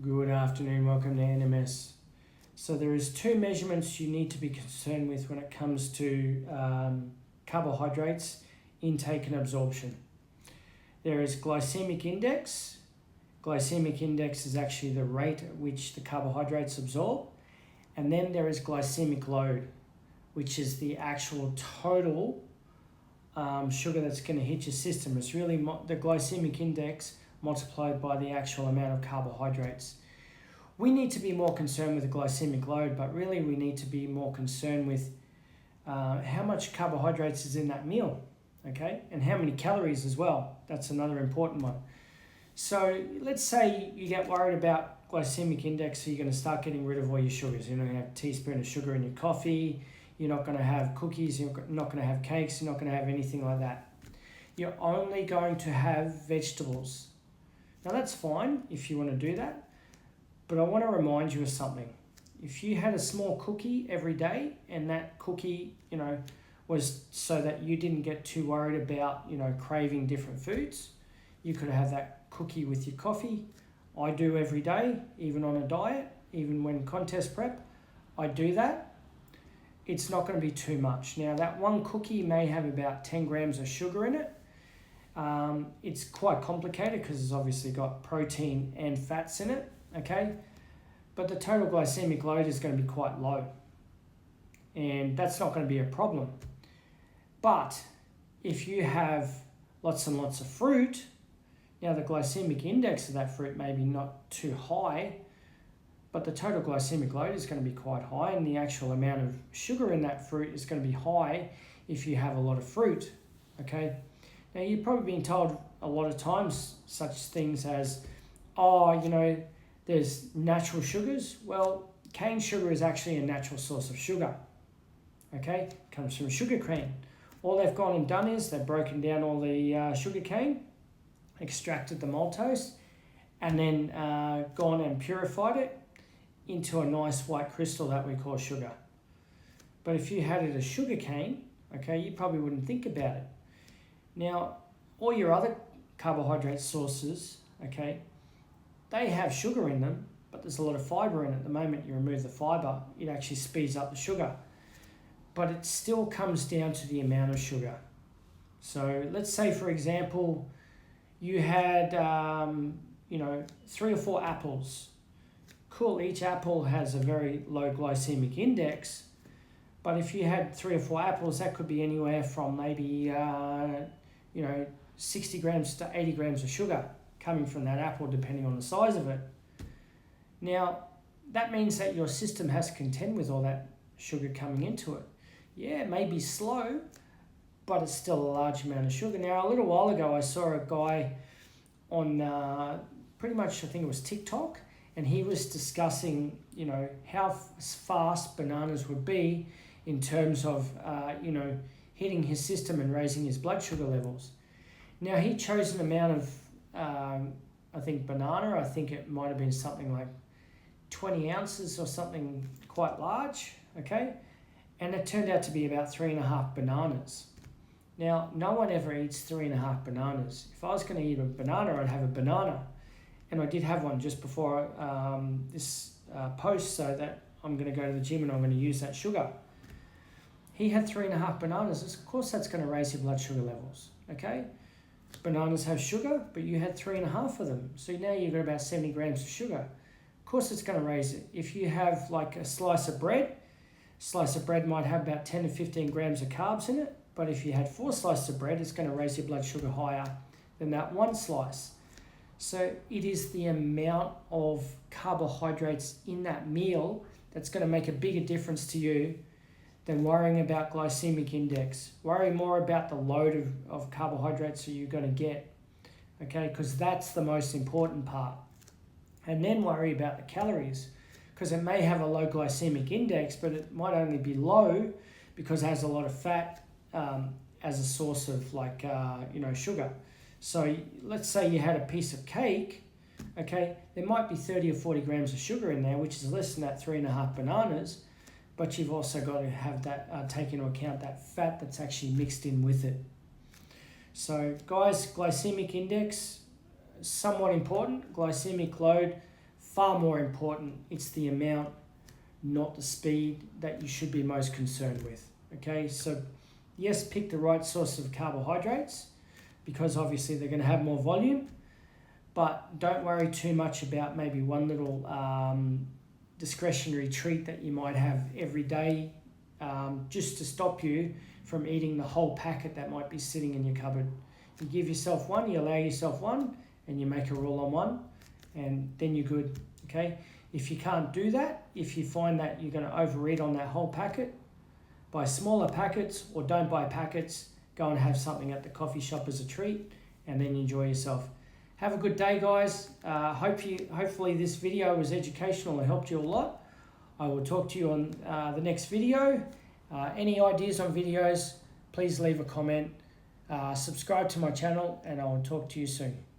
Good afternoon, welcome to NMS. So there is two measurements you need to be concerned with when it comes to carbohydrates, intake and absorption. There is glycemic index. Glycemic index is actually the rate at which the carbohydrates absorb. And then there is glycemic load, which is the actual total sugar that's going to hit your system. It's really the glycemic index multiplied by the actual amount of carbohydrates. We need to be more concerned with the glycemic load, but really we need to be more concerned with how much carbohydrates is in that meal, okay? And how many calories as well. That's another important one. So let's say you get worried about glycemic index, so you're going to start getting rid of all your sugars. You're not going to have a teaspoon of sugar in your coffee, you're not going to have cookies, you're not going to have cakes, you're not going to have anything like that. You're only going to have vegetables. Now that's fine if you want to do that, but I want to remind you of something. If you had a small cookie every day and that cookie, was so that you didn't get too worried about, craving different foods, you could have that cookie with your coffee. I do every day, even on a diet, even when contest prep, I do that. It's not going to be too much. Now that one cookie may have about 10 grams of sugar in it. It's quite complicated because it's obviously got protein and fats in it, okay? But the total glycemic load is going to be quite low. And that's not going to be a problem. But if you have lots and lots of fruit, now the glycemic index of that fruit may be not too high, but the total glycemic load is going to be quite high, and the actual amount of sugar in that fruit is going to be high if you have a lot of fruit, okay? Now, you've probably been told a lot of times such things as, there's natural sugars. Well, cane sugar is actually a natural source of sugar, okay? It comes from sugar cane. All they've gone and done is they've broken down all the sugar cane, extracted the maltose, and then gone and purified it into a nice white crystal that we call sugar. But if you had it as sugar cane, okay, you probably wouldn't think about it. Now, all your other carbohydrate sources, okay, they have sugar in them, but there's a lot of fiber in it. The moment you remove the fiber, it actually speeds up the sugar. But it still comes down to the amount of sugar. So let's say, for example, you had, 3 or 4 apples. Cool, each apple has a very low glycemic index, but if you had 3 or 4 apples, that could be anywhere from maybe 60 grams to 80 grams of sugar coming from that apple, depending on the size of it. Now, that means that your system has to contend with all that sugar coming into it. Yeah, it may be slow, but it's still a large amount of sugar. Now, a little while ago, I saw a guy on pretty much, I think it was TikTok, and he was discussing, how fast bananas would be in terms of, hitting his system and raising his blood sugar levels. Now, he chose an amount of, banana. I think it might have been something like 20 ounces or something quite large, okay? And it turned out to be about 3.5 bananas. Now, no one ever eats 3.5 bananas. If I was going to eat a banana, I'd have a banana. And I did have one just before this post, so that I'm going to go to the gym and I'm going to use that sugar. He had 3.5 bananas. Of course, that's going to raise your blood sugar levels, okay? Bananas have sugar, but you had 3.5 of them. So now you've got about 70 grams of sugar. Of course, it's going to raise it. If you have like a slice of bread might have about 10 to 15 grams of carbs in it. But if you had 4 slices of bread, it's going to raise your blood sugar higher than that one slice. So it is the amount of carbohydrates in that meal that's going to make a bigger difference to you than worrying about glycemic index. Worry more about the load of carbohydrates that you're going to get, okay? Because that's the most important part. And then worry about the calories, because it may have a low glycemic index, but it might only be low because it has a lot of fat as a source of sugar. So let's say you had a piece of cake, okay? There might be 30 or 40 grams of sugar in there, which is less than that 3.5 bananas, but you've also got to have that take into account that fat that's actually mixed in with it. So guys, glycemic index, somewhat important. Glycemic load, far more important. It's the amount, not the speed, that you should be most concerned with. Okay, so yes, pick the right source of carbohydrates because obviously they're going to have more volume, but don't worry too much about maybe one little discretionary treat that you might have every day just to stop you from eating the whole packet that might be sitting in your cupboard. You give yourself one, you allow yourself one, and you make a rule on one, and then you're good. Okay, if you can't do that, if you find that you're going to overeat on that whole packet, buy smaller packets or don't buy packets. Go and have something at the coffee shop as a treat, and then enjoy yourself. Have a good day, guys. Hopefully this video was educational and helped you a lot. I will talk to you on the next video. Any ideas on videos, please leave a comment. Subscribe to my channel, and I will talk to you soon.